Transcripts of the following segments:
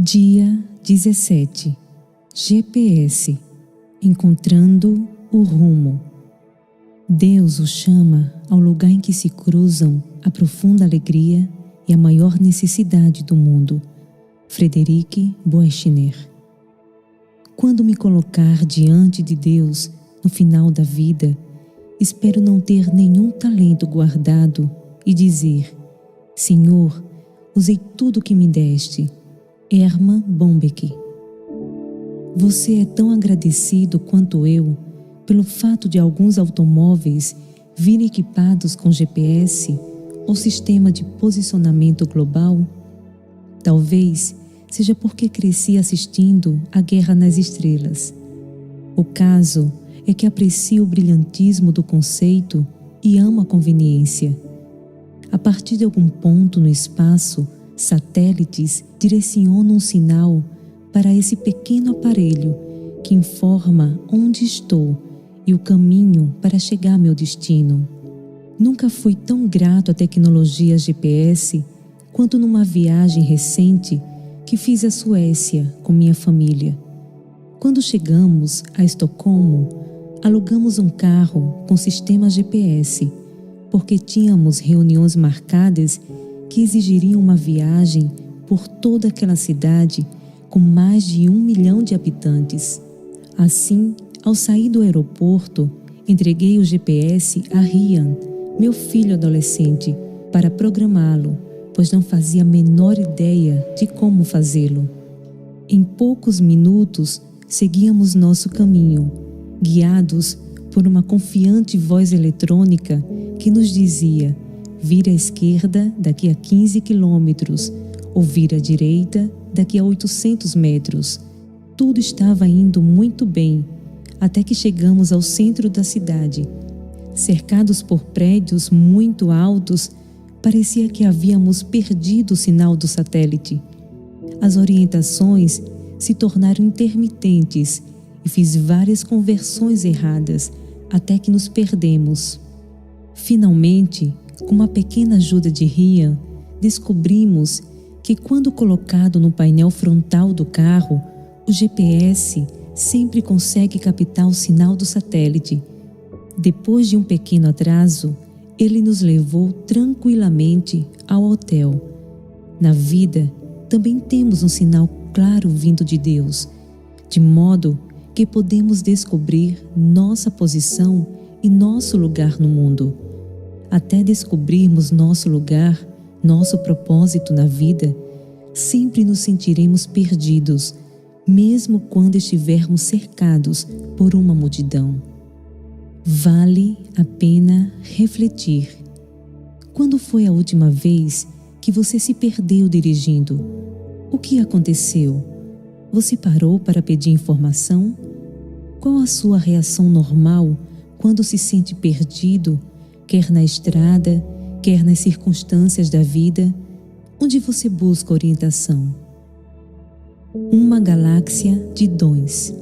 Dia 17. GPS. Encontrando o rumo. Deus o chama ao lugar em que se cruzam a profunda alegria e a maior necessidade do mundo. Frederic Boechner. Quando me colocar diante de Deus no final da vida, espero não ter nenhum talento guardado e dizer: Senhor, usei tudo que me deste. Herman Bombeck. Você é tão agradecido quanto eu pelo fato de alguns automóveis virem equipados com GPS ou sistema de posicionamento global? Talvez seja porque cresci assistindo a Guerra nas Estrelas. O caso é que aprecio o brilhantismo do conceito e amo a conveniência. A partir de algum ponto no espaço, satélites direcionam um sinal para esse pequeno aparelho que informa onde estou e o caminho para chegar ao meu destino. Nunca fui tão grato à tecnologia GPS quanto numa viagem recente que fiz à Suécia com minha família. Quando chegamos a Estocolmo, alugamos um carro com sistema GPS, porque tínhamos reuniões marcadas que exigiriam uma viagem por toda aquela cidade com mais de 1 milhão de habitantes. Assim, ao sair do aeroporto, entreguei o GPS a Rian, meu filho adolescente, para programá-lo, pois não fazia a menor ideia de como fazê-lo. Em poucos minutos, seguíamos nosso caminho, guiados por uma confiante voz eletrônica que nos dizia: vira à esquerda daqui a 15 quilômetros ou vira à direita daqui a 800 metros. Tudo estava indo muito bem, até que chegamos ao centro da cidade. Cercados por prédios muito altos, parecia que havíamos perdido o sinal do satélite. As orientações se tornaram intermitentes e fiz várias conversões erradas, até que nos perdemos. Finalmente, com uma pequena ajuda de Rian, descobrimos que quando colocado no painel frontal do carro, o GPS sempre consegue captar o sinal do satélite. Depois de um pequeno atraso, ele nos levou tranquilamente ao hotel. Na vida, também temos um sinal claro vindo de Deus, de modo que podemos descobrir nossa posição e nosso lugar no mundo. Até descobrirmos nosso lugar, nosso propósito na vida, sempre nos sentiremos perdidos, mesmo quando estivermos cercados por uma multidão. Vale a pena refletir. Quando foi a última vez que você se perdeu dirigindo? O que aconteceu? Você parou para pedir informação? Qual a sua reação normal quando se sente perdido, quer na estrada, quer nas circunstâncias da vida? Onde você busca orientação? Uma galáxia de dons.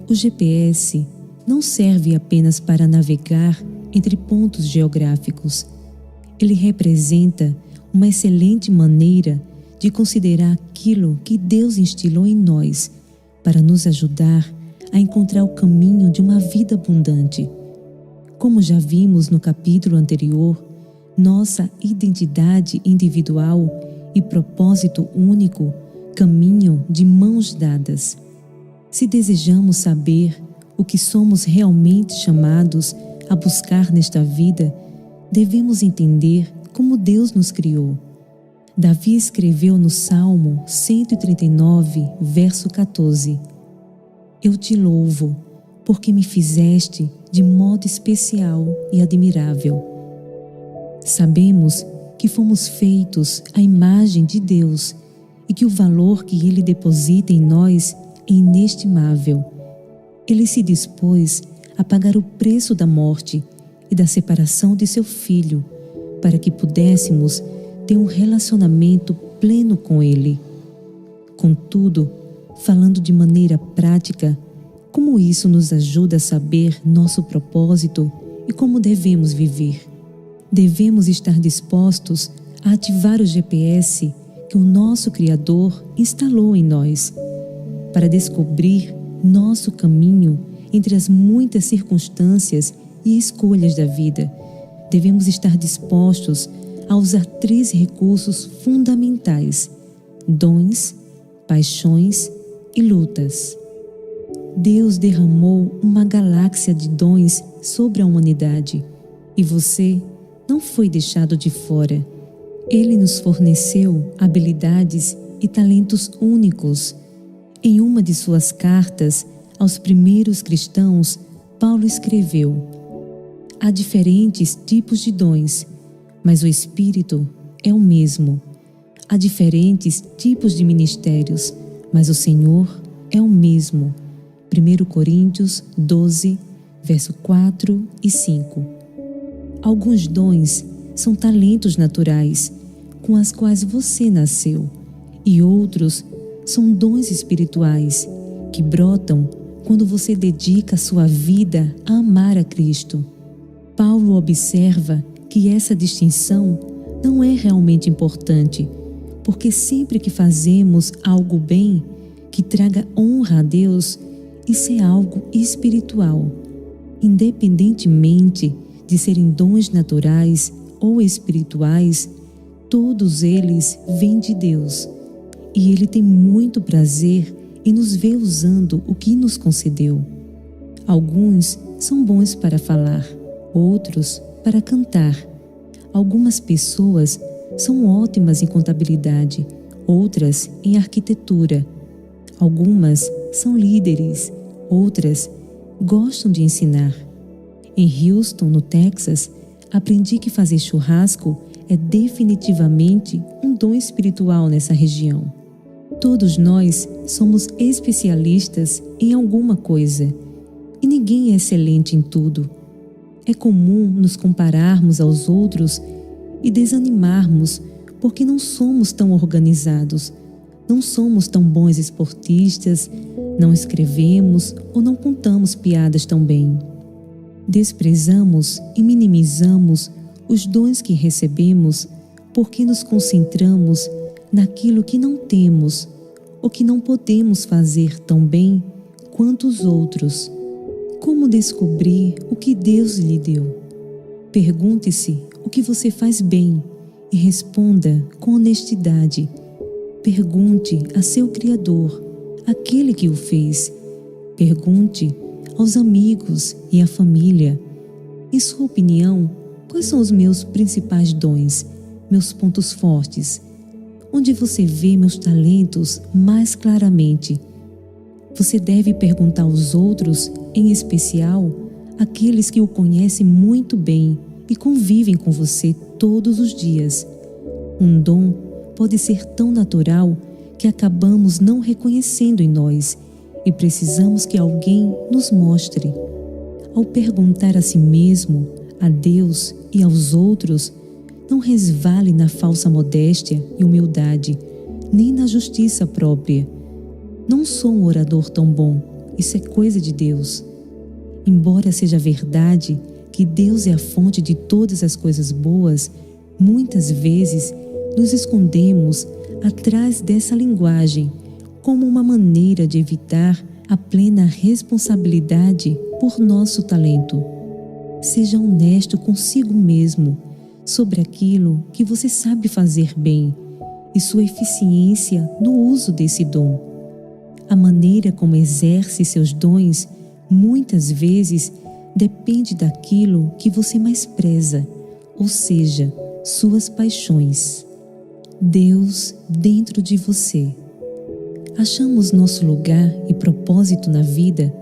O GPS não serve apenas para navegar entre pontos geográficos. Ele representa uma excelente maneira de considerar aquilo que Deus instilou em nós para nos ajudar a encontrar o caminho de uma vida abundante. Como já vimos no capítulo anterior, nossa identidade individual e propósito único caminham de mãos dadas. Se desejamos saber o que somos realmente chamados a buscar nesta vida, devemos entender como Deus nos criou. Davi escreveu no Salmo 139, verso 14: Eu te louvo, porque me fizeste de modo especial e admirável. Sabemos que fomos feitos à imagem de Deus e que o valor que Ele deposita em nós é inestimável. Ele se dispôs a pagar o preço da morte e da separação de seu Filho, para que pudéssemos ter um relacionamento pleno com Ele. Contudo, falando de maneira prática, como isso nos ajuda a saber nosso propósito e como devemos viver? Devemos estar dispostos a ativar o GPS que o nosso Criador instalou em nós. Para descobrir nosso caminho entre as muitas circunstâncias e escolhas da vida, devemos estar dispostos a usar 3 recursos fundamentais: dons, paixões e lutas. Deus derramou uma galáxia de dons sobre a humanidade e você não foi deixado de fora. Ele nos forneceu habilidades e talentos únicos. Em uma de suas cartas aos primeiros cristãos, Paulo escreveu: há diferentes tipos de dons, mas o Espírito é o mesmo. Há diferentes tipos de ministérios, mas o Senhor é o mesmo. 1 Coríntios 12, verso 4 e 5. Alguns dons são talentos naturais, com as quais você nasceu, e outros são dons espirituais, que brotam quando você dedica a sua vida a amar a Cristo. Paulo observa que essa distinção não é realmente importante, porque sempre que fazemos algo bem, que traga honra a Deus, isso é algo espiritual. Independentemente de serem dons naturais ou espirituais, todos eles vêm de Deus. E Ele tem muito prazer em nos ver usando o que nos concedeu. Alguns são bons para falar, outros para cantar. Algumas pessoas são ótimas em contabilidade, outras em arquitetura. Algumas são líderes, outras gostam de ensinar. Em Houston, no Texas, aprendi que fazer churrasco é definitivamente um dom espiritual nessa região. Todos nós somos especialistas em alguma coisa, e ninguém é excelente em tudo. É comum nos compararmos aos outros e desanimarmos porque não somos tão organizados, não somos tão bons esportistas, não escrevemos ou não contamos piadas tão bem. Desprezamos e minimizamos os dons que recebemos porque nos concentramos naquilo que não temos ou que não podemos fazer tão bem quanto os outros. Como descobrir o que Deus lhe deu? Pergunte-se o que você faz bem e responda com honestidade. Pergunte a seu Criador, aquele que o fez. Pergunte aos amigos e à família: em sua opinião, quais são os meus principais dons, meus pontos fortes? Onde você vê meus talentos mais claramente? Você deve perguntar aos outros, em especial aqueles que o conhecem muito bem e convivem com você todos os dias. Um dom pode ser tão natural que acabamos não reconhecendo em nós e precisamos que alguém nos mostre. Ao perguntar a si mesmo, a Deus e aos outros, não resvale na falsa modéstia e humildade, nem na justiça própria. Não sou um orador tão bom, isso é coisa de Deus. Embora seja verdade que Deus é a fonte de todas as coisas boas, muitas vezes nos escondemos atrás dessa linguagem como uma maneira de evitar a plena responsabilidade por nosso talento. Seja honesto consigo mesmo sobre aquilo que você sabe fazer bem e sua eficiência no uso desse dom. A maneira como exerce seus dons muitas vezes depende daquilo que você mais preza, ou seja, suas paixões. Deus dentro de você. Achamos nosso lugar e propósito na vida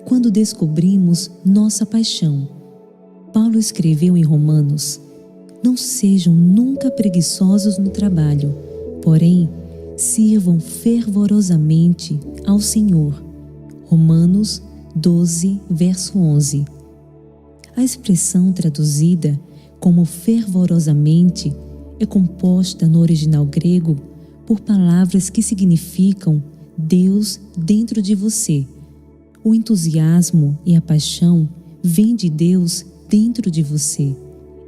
quando descobrimos nossa paixão. Paulo escreveu em Romanos: não sejam nunca preguiçosos no trabalho, porém, sirvam fervorosamente ao Senhor. Romanos 12, verso 11. A expressão traduzida como fervorosamente é composta no original grego por palavras que significam Deus dentro de você. O entusiasmo e a paixão vêm de Deus dentro de você.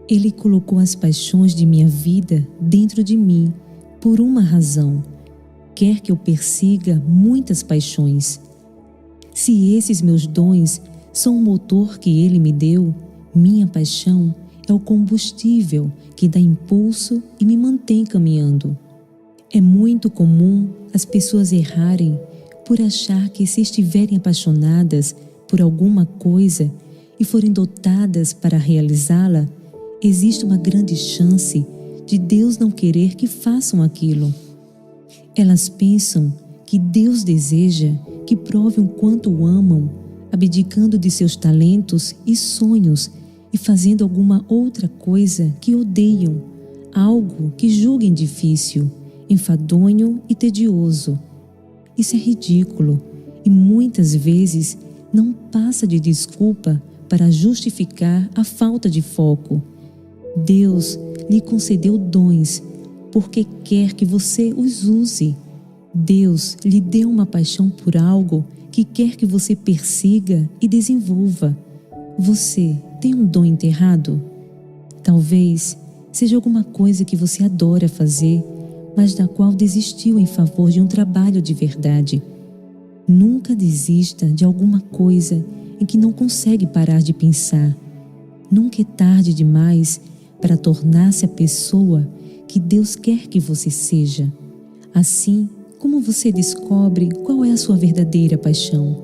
Ele colocou as paixões de minha vida dentro de mim, por uma razão. Quer que eu persiga muitas paixões. Se esses meus dons são o motor que Ele me deu, minha paixão é o combustível que dá impulso e me mantém caminhando. É muito comum as pessoas errarem por achar que, se estiverem apaixonadas por alguma coisa e forem dotadas para realizá-la, existe uma grande chance de Deus não querer que façam aquilo. Elas pensam que Deus deseja que provem o quanto o amam, abdicando de seus talentos e sonhos e fazendo alguma outra coisa que odeiam, algo que julguem difícil, enfadonho e tedioso. Isso é ridículo e muitas vezes não passa de desculpa para justificar a falta de foco. Deus lhe concedeu dons porque quer que você os use. Deus lhe deu uma paixão por algo que quer que você persiga e desenvolva. Você tem um dom enterrado? Talvez seja alguma coisa que você adora fazer, mas da qual desistiu em favor de um trabalho de verdade. Nunca desista de alguma coisa em que não consegue parar de pensar. Nunca é tarde demais para tornar-se a pessoa que Deus quer que você seja. Assim, como você descobre qual é a sua verdadeira paixão?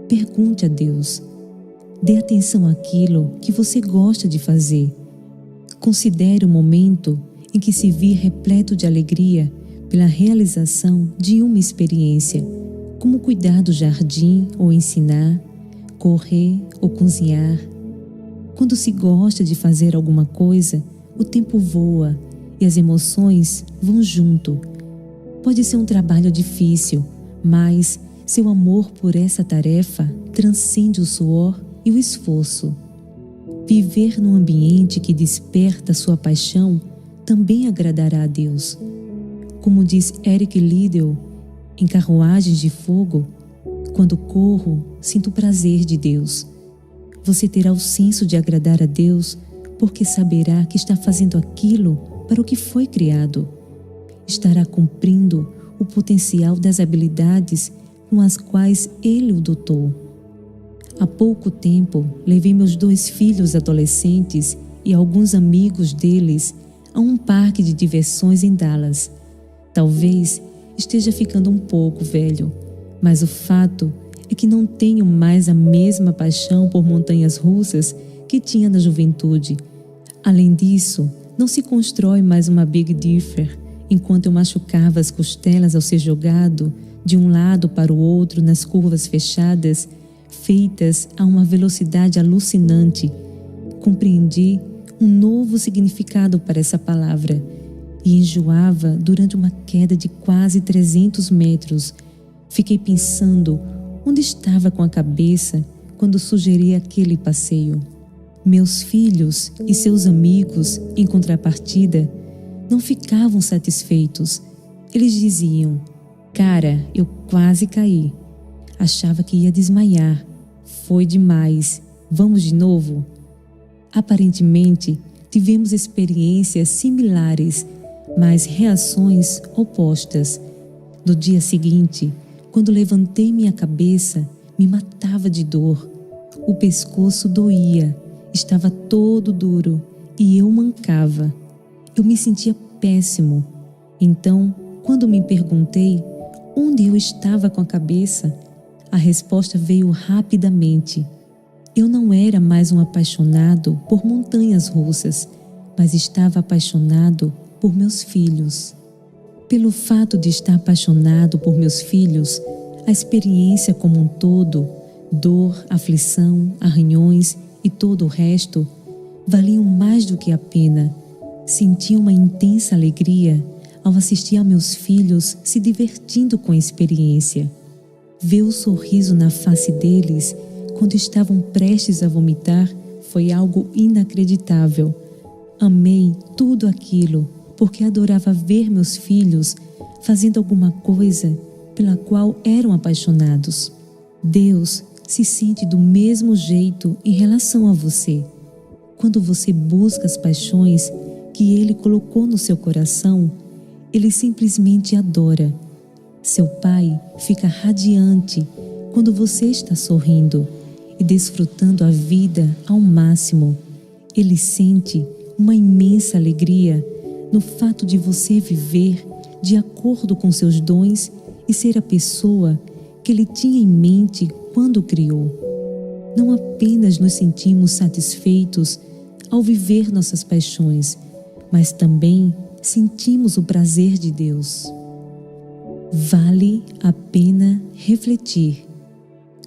Pergunte a Deus. Dê atenção àquilo que você gosta de fazer. Considere o momento em que se vir repleto de alegria pela realização de uma experiência, como cuidar do jardim ou ensinar, correr ou cozinhar. Quando se gosta de fazer alguma coisa, o tempo voa e as emoções vão junto. Pode ser um trabalho difícil, mas seu amor por essa tarefa transcende o suor e o esforço. Viver num ambiente que desperta sua paixão também agradará a Deus. Como diz Eric Liddell, em Carruagens de Fogo, quando corro, sinto o prazer de Deus. Você terá o senso de agradar a Deus porque saberá que está fazendo aquilo para o que foi criado. Estará cumprindo o potencial das habilidades com as quais Ele o dotou. Há pouco tempo, levei meus 2 filhos adolescentes e alguns amigos deles a um parque de diversões em Dallas. Talvez esteja ficando um pouco velho, mas o fato é que não tenho mais a mesma paixão por montanhas russas que tinha na juventude. Além disso, não se constrói mais uma Big Dipper enquanto eu machucava as costelas ao ser jogado de um lado para o outro nas curvas fechadas, feitas a uma velocidade alucinante. Compreendi um novo significado para essa palavra e enjoava durante uma queda de quase 300 metros. Fiquei pensando onde estava com a cabeça quando sugeri aquele passeio. Meus filhos e seus amigos, em contrapartida, não ficavam satisfeitos. Eles diziam: "Cara, eu quase caí. Achava que ia desmaiar. Foi demais. Vamos de novo?" Aparentemente, tivemos experiências similares, mas reações opostas. No dia seguinte, quando levantei minha cabeça, me matava de dor. O pescoço doía, estava todo duro e eu mancava. Eu me sentia péssimo. Então, quando me perguntei onde eu estava com a cabeça, a resposta veio rapidamente. Eu não era mais um apaixonado por montanhas russas, mas estava apaixonado por meus filhos. Pelo fato de estar apaixonado por meus filhos, a experiência como um todo, dor, aflição, arranhões e todo o resto, valiam mais do que a pena. Senti uma intensa alegria ao assistir a meus filhos se divertindo com a experiência. Ver o sorriso na face deles quando estavam prestes a vomitar foi algo inacreditável. Amei tudo aquilo porque adorava ver meus filhos fazendo alguma coisa pela qual eram apaixonados. Deus se sente do mesmo jeito em relação a você. Quando você busca as paixões que Ele colocou no seu coração, ele simplesmente adora. Seu pai fica radiante quando você está sorrindo e desfrutando a vida ao máximo. Ele sente uma imensa alegria no fato de você viver de acordo com seus dons e ser a pessoa que ele tinha em mente quando o criou. Não apenas nos sentimos satisfeitos ao viver nossas paixões, mas também sentimos o prazer de Deus. Vale a pena refletir.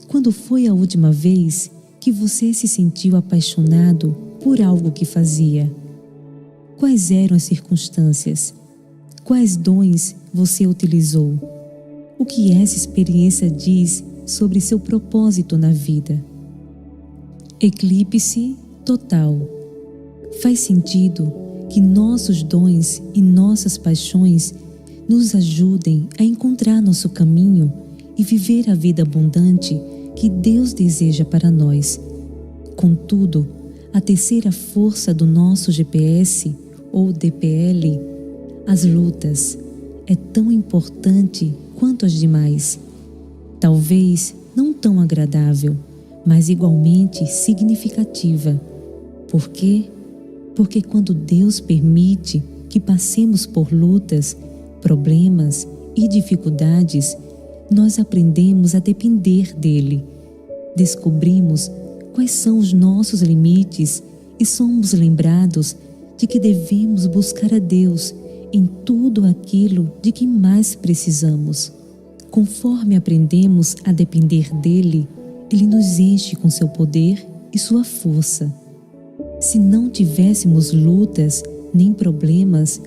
Quando foi a última vez que você se sentiu apaixonado por algo que fazia? Quais eram as circunstâncias? Quais dons você utilizou? O que essa experiência diz sobre seu propósito na vida? Eclipse total. Faz sentido que nossos dons e nossas paixões nos ajudem a encontrar nosso caminho e viver a vida abundante que Deus deseja para nós. Contudo, a terceira força do nosso GPS, ou DPL, as lutas, é tão importante quanto as demais. Talvez não tão agradável, mas igualmente significativa. Por quê? Porque quando Deus permite que passemos por lutas, problemas e dificuldades, nós aprendemos a depender dele. Descobrimos quais são os nossos limites e somos lembrados de que devemos buscar a Deus em tudo aquilo de que mais precisamos. Conforme aprendemos a depender dele, ele nos enche com seu poder e sua força. Se não tivéssemos lutas nem problemas,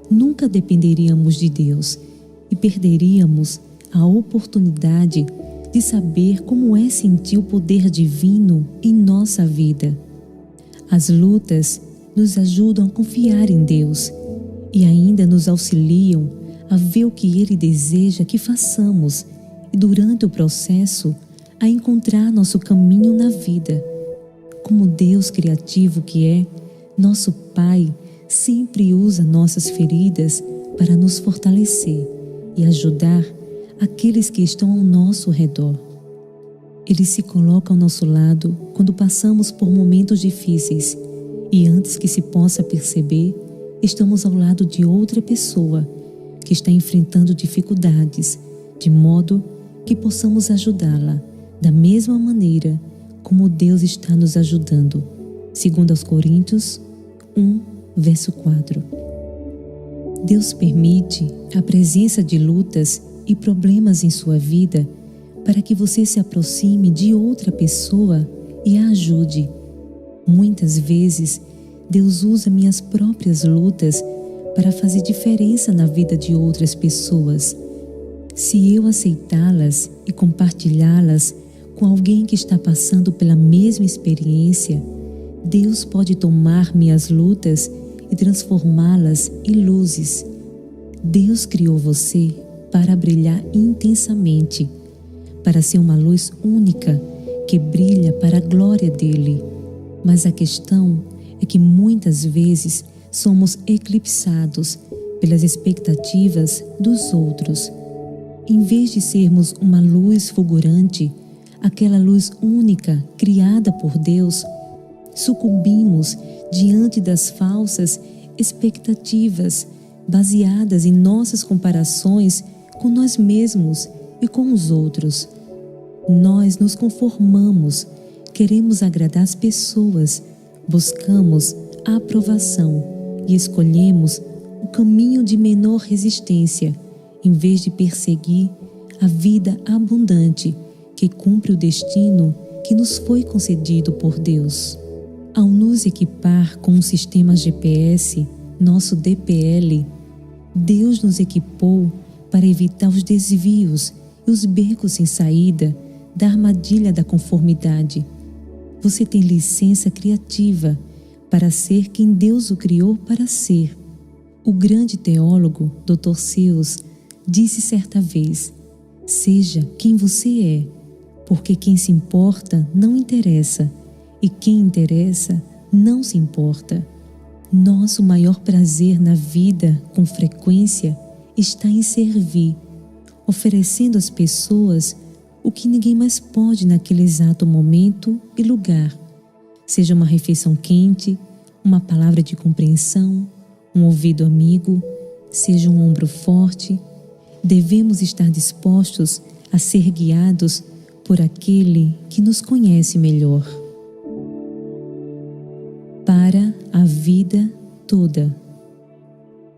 nunca dependeríamos de Deus e perderíamos a oportunidade de saber como é sentir o poder divino em nossa vida. As lutas nos ajudam a confiar em Deus e ainda nos auxiliam a ver o que Ele deseja que façamos e, durante o processo, a encontrar nosso caminho na vida. Como Deus criativo que é, nosso Pai sempre usa nossas feridas para nos fortalecer e ajudar aqueles que estão ao nosso redor. Ele se coloca ao nosso lado quando passamos por momentos difíceis e, antes que se possa perceber, estamos ao lado de outra pessoa que está enfrentando dificuldades, de modo que possamos ajudá-la da mesma maneira como Deus está nos ajudando. 2 Coríntios 1, verso 4. Deus permite a presença de lutas e problemas em sua vida para que você se aproxime de outra pessoa e a ajude. Muitas vezes, Deus usa minhas próprias lutas para fazer diferença na vida de outras pessoas. Se eu aceitá-las e compartilhá-las com alguém que está passando pela mesma experiência, Deus pode tomar minhas lutas e transformá-las em luzes. Deus criou você para brilhar intensamente, para ser uma luz única que brilha para a glória dele. Mas a questão é que muitas vezes somos eclipsados pelas expectativas dos outros. Em vez de sermos uma luz fulgurante, aquela luz única criada por Deus, sucumbimos diante das falsas expectativas baseadas em nossas comparações com nós mesmos e com os outros. Nós nos conformamos, queremos agradar as pessoas, buscamos a aprovação e escolhemos o caminho de menor resistência, em vez de perseguir a vida abundante que cumpre o destino que nos foi concedido por Deus. Ao nos equipar com um sistema GPS, nosso DPL, Deus nos equipou para evitar os desvios e os becos sem saída da armadilha da conformidade. Você tem licença criativa para ser quem Deus o criou para ser. O grande teólogo Dr. Seuss disse certa vez: seja quem você é, porque quem se importa não interessa, e quem interessa não se importa. Nosso maior prazer na vida, com frequência, está em servir, oferecendo às pessoas o que ninguém mais pode naquele exato momento e lugar. Seja uma refeição quente, uma palavra de compreensão, um ouvido amigo, seja um ombro forte. Devemos estar dispostos a ser guiados por aquele que nos conhece melhor. Para a vida toda.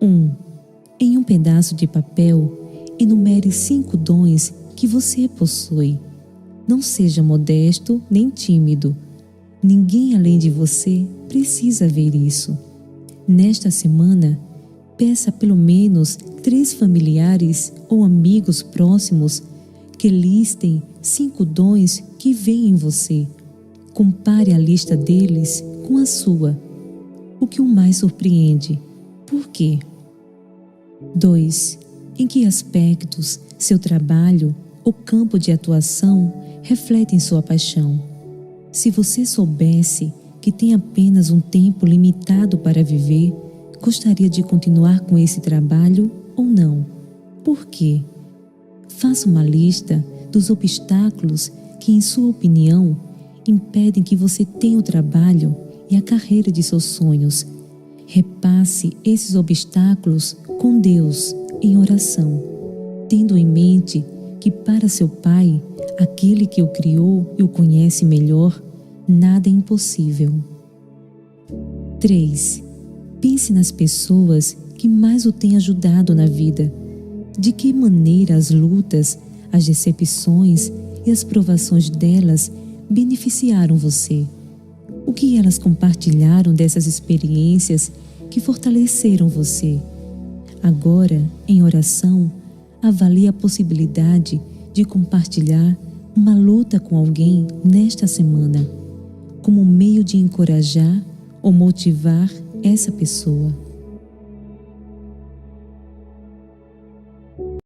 1. Em um pedaço de papel, enumere 5 dons que você possui. Não seja modesto nem tímido. Ninguém além de você precisa ver isso. Nesta semana, peça pelo menos 3 familiares ou amigos próximos que listem 5 dons que veem em você. Compare a lista deles com a sua. O que o mais surpreende? Por quê? 2. Em que aspectos seu trabalho ou campo de atuação refletem sua paixão? Se você soubesse que tem apenas um tempo limitado para viver, gostaria de continuar com esse trabalho ou não? Por quê? Faça uma lista dos obstáculos que, em sua opinião, impedem que você tenha o trabalho e a carreira de seus sonhos. Repasse esses obstáculos com Deus em oração, tendo em mente que para seu Pai, aquele que o criou e o conhece melhor, nada é impossível. 3. Pense nas pessoas que mais o têm ajudado na vida. De que maneira as lutas, as decepções e as provações delas beneficiaram você? O que elas compartilharam dessas experiências que fortaleceram você? Agora, em oração, avalie a possibilidade de compartilhar uma luta com alguém nesta semana, como meio de encorajar ou motivar essa pessoa.